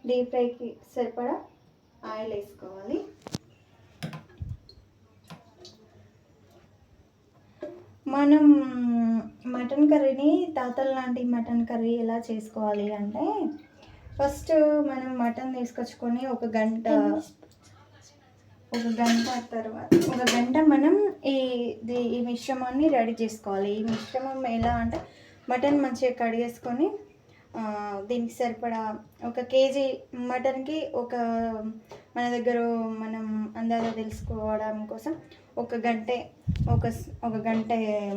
Deep ఫ్రైకి సరిపడా oil వేసుకోవాలి. మనం మటన్ కర్రీని తాతల లాంటి మటన్ కర్రీ ఎలా చేసుకోవాలి అంటే, ఫస్ట్ మనం మటన్ తీసుకొచ్చుకొని ఒక గంట మనం ఈ మిశ్రమాన్ని రెడీ చేసుకోవాలి. ఈ మిశ్రమం ఎలా అంటే, మటన్ మంచిగా కడిగేసుకొని దీనికి సరిపడా 1 కేజీ మటన్కి మన దగ్గర మనం అందాజ తెలుసుకోవడం కోసం ఒక గంట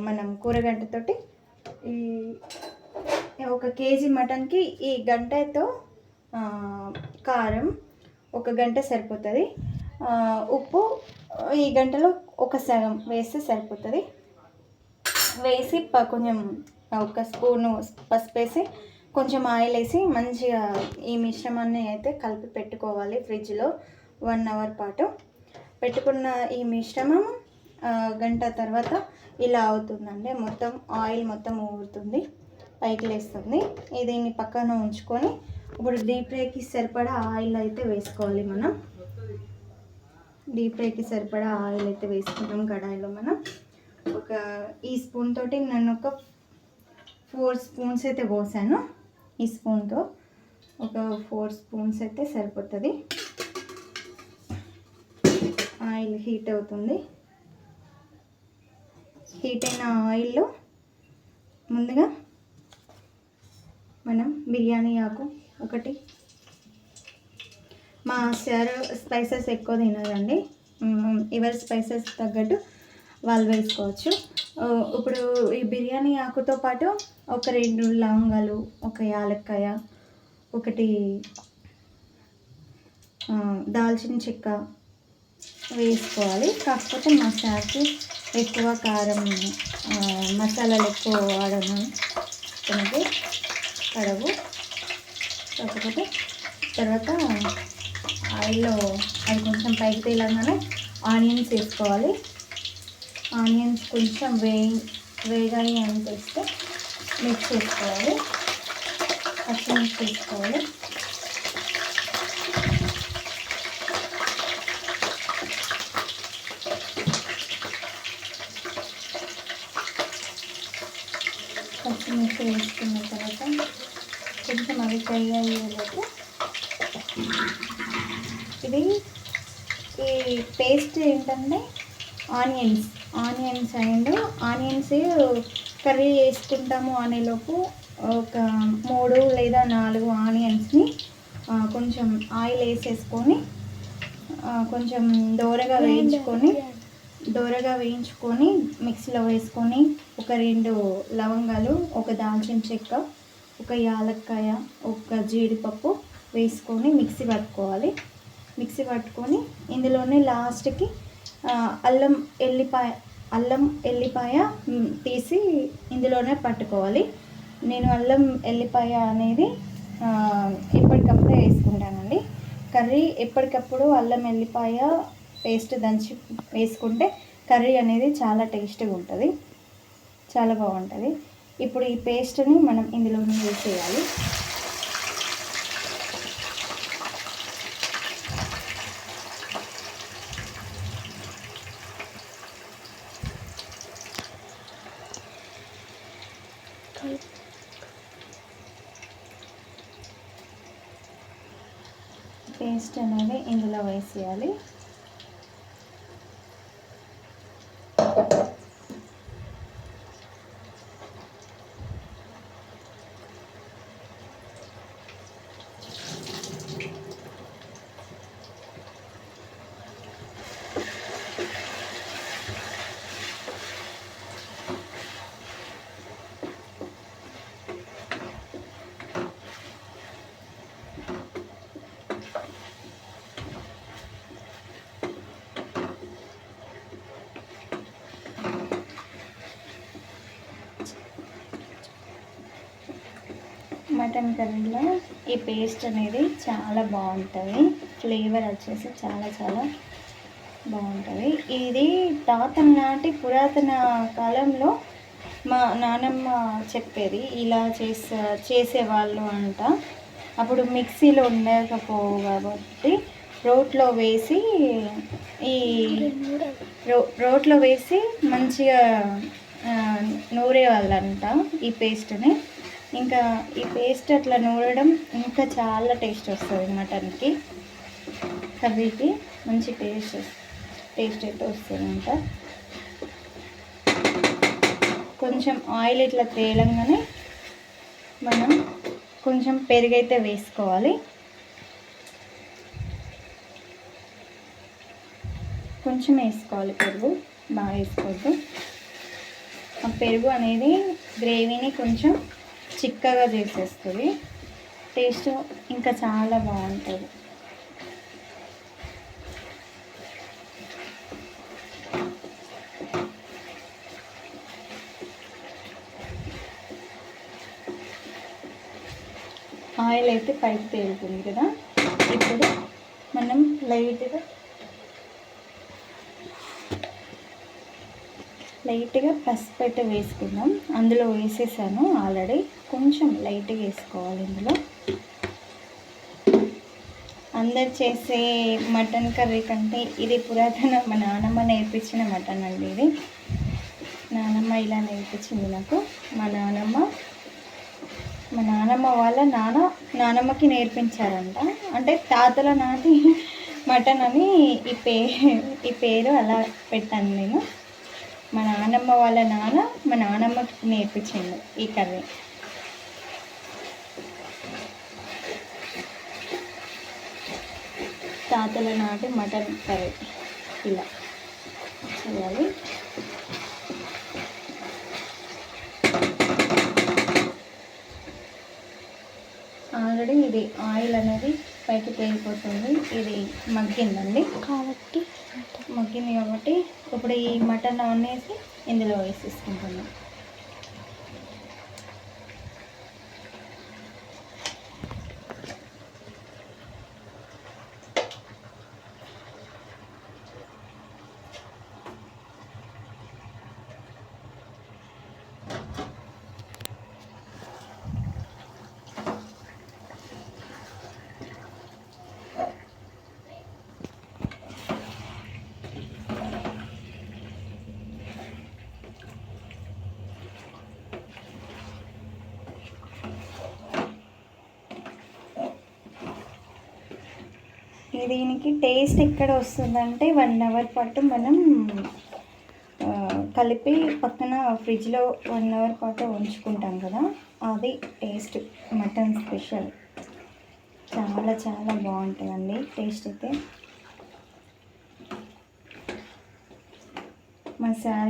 మనం కూరగంటతోటి ఈ 1 కేజీ మటన్కి ఈ గంటతో కారం 1 గంట సరిపోతుంది. ఉప్పు ఈ గంటలో ఒక సగం వేస్తే సరిపోతుంది. వేసి కొంచెం 1 స్పూను పసుపు వేసి కొంచెం ఆయిల్ వేసి మంచిగా ఈ మిశ్రమాన్ని అయితే కలిపి పెట్టుకోవాలి. ఫ్రిడ్జ్లో 1 అవర్ పాటు పెట్టుకున్న ఈ మిశ్రమం గంట తర్వాత ఇలా అవుతుందండి. మొత్తం ఆయిల్ మొత్తం ఊరుతుంది, పైకి లేస్తుంది. దీన్ని పక్కన ఉంచుకొని ఇప్పుడు డీప్ ఫ్రైకి సరిపడా ఆయిల్ అయితే వేసుకోవాలి. మనం డీప్ ఫ్రైకి సరిపడా ఆయిల్ అయితే వేసుకుంటాం. కడాయిలో మనం ఈ స్పూన్ తోటి నేను 4 స్పూన్స్ అయితే పోసాను. ఈ స్పూన్తో 4 స్పూన్స్ అయితే సరిపోతుంది. ఆయిల్ హీట్ అవుతుంది. హీట్ అయిన ఆయిల్లో ముందుగా మనం బిర్యానీ ఆకు ఒకటి, మా సార్ స్పైసెస్ ఎక్కువ తినదండి, ఎవరి స్పైసెస్ తగ్గట్టు వాళ్ళు వేసుకోవచ్చు. ఇప్పుడు ఈ బిర్యానీ ఆకుతో పాటు 2 లవంగాలు, 1 యాలక్కాయ, 1 దాల్చిన చెక్క వేసుకోవాలి. కాకపోతే మా సార్కి ఎక్కువ కారం మసాలాలు ఎక్కువ వాడను, తనకి పడవు. కాకపోతే తర్వాత ఆయిల్లో అది కొంచెం పైకి తేలగానే ఆనియన్స్ వేసుకోవాలి. ఆనియన్స్ కొంచెం వేగాయి అని తెస్తే మిక్స్ చేసుకోవాలి. పచ్చిమిర్చి వేసుకోవాలి. పచ్చిమిర్చి వేసుకున్న తర్వాత కొంచెం అవి ఫ్రై అయ్యేలోపు ఈ పేస్ట్ ఏంటంటే ఆనియన్స్ కర్రీ వేసుకుంటాము అనేలోపు 3 లేదా 4 ఆనియన్స్ని కొంచెం ఆయిల్ వేసేసుకొని కొంచెం దోరగా వేయించుకొని మిక్సీలో వేసుకొని 2 లవంగాలు, 1 దాల్చిన చెక్క, 1 యాలక్కాయ, 1 జీడిపప్పు వేసుకొని మిక్సీ పట్టుకొని ఇందులోనే లాస్ట్కి అల్లం ఎల్లిపాయ తీసి ఇందులోనే పట్టుకోవాలి. నేను అల్లం ఎల్లిపాయ అనేది ఎప్పటికప్పుడు వేసుకుంటానండి. కర్రీ ఎప్పటికప్పుడు అల్లం ఎల్లిపాయ పేస్ట్ దంచి వేసుకుంటే కర్రీ అనేది చాలా టేస్టీగా ఉంటుంది, చాలా బాగుంటుంది. ఇప్పుడు ఈ పేస్ట్ని మనం ఇందులోనే వేసేయాలి. పేస్ట్ అనేది ఇందులో వేసేయాలి. మటన్ కర్రీలో ఈ పేస్ట్ అనేది చాలా బాగుంటుంది. ఫ్లేవర్ వచ్చేసి చాలా చాలా బాగుంటుంది. ఇది తాతల నాటి పురాతన కాలంలో మా నానమ్మ చెప్పేది, ఇలా చేసేవాళ్ళు అంట. అప్పుడు మిక్సీలో ఉండకపోవు కాబట్టి రోట్లో వేసి ఈ రోట్లో వేసి మంచిగా నూరేవాళ్ళంట ఈ పేస్ట్ని. ఇంకా ఈ పేస్ట్ అట్లా నూరడం ఇంకా చాలా టేస్ట్ వస్తుంది మటన్కి, కర్రీకి మంచి టేస్ట్ అయితే వస్తుందంట. కొంచెం ఆయిల్ ఇట్లా తేలంగానే మనం కొంచెం పెరుగైతే వేసుకోవాలి. కొంచెం వేసుకోవాలి పెరుగు, బాగా వేసుకోవద్దు. ఆ పెరుగు అనేది గ్రేవీని కొంచెం చిక్కగా చేసేస్తుంది, టేస్ట్ ఇంకా చాలా బాగుంటుంది. ఆయిల్ అయితే పైకి తేలుతుంది కదా, ఇప్పుడు మనం లైట్గా పసుపు అయితే వేసుకుందాం. అందులో వేసేసాను ఆల్రెడీ, కొంచెం లైట్గా వేసుకోవాలి ఇందులో. అందరు చేసే మటన్ కర్రీ కంటే ఇది పురాతన మా నానమ్మ నేర్పించిన మటన్ అండి. ఇది నానమ్మ ఇలా నేర్పించింది నాకు. మా నానమ్మ వాళ్ళ నానమ్మకి నేర్పించారంట. అంటే తాతల నాటి మటన్ అని ఈ పేరు అలా పెట్టాను నేను. మా నానమ్మ వాళ్ళ మా నానమ్మకి నేర్పించిండు ఈ కర్రీ. తాతల నాటి మటన్ కర్రీ ఇలా చేయాలి. ఆల్రెడీ ఇది ఆయిల్ అనేది పైకి తేలిపోతుంది, ఇది మగ్గిందండి మగ్గింది కాబట్టి ఇప్పుడు ఈ మటన్ అనేసి ఇందులో వేసేసుకుంటున్నాం. దీనికి టేస్ట్ ఎక్కడ వస్తుందంటే 1 అవర్ పాటు మనం కలిపి పక్కన ఫ్రిడ్జ్లో 1 అవర్ పాటు ఉంచుకుంటాం కదా, అది టేస్ట్ మటన్ స్పెషల్. చాలా చాలా బాగుంటుందండి టేస్ట్ అయితే. మా సార్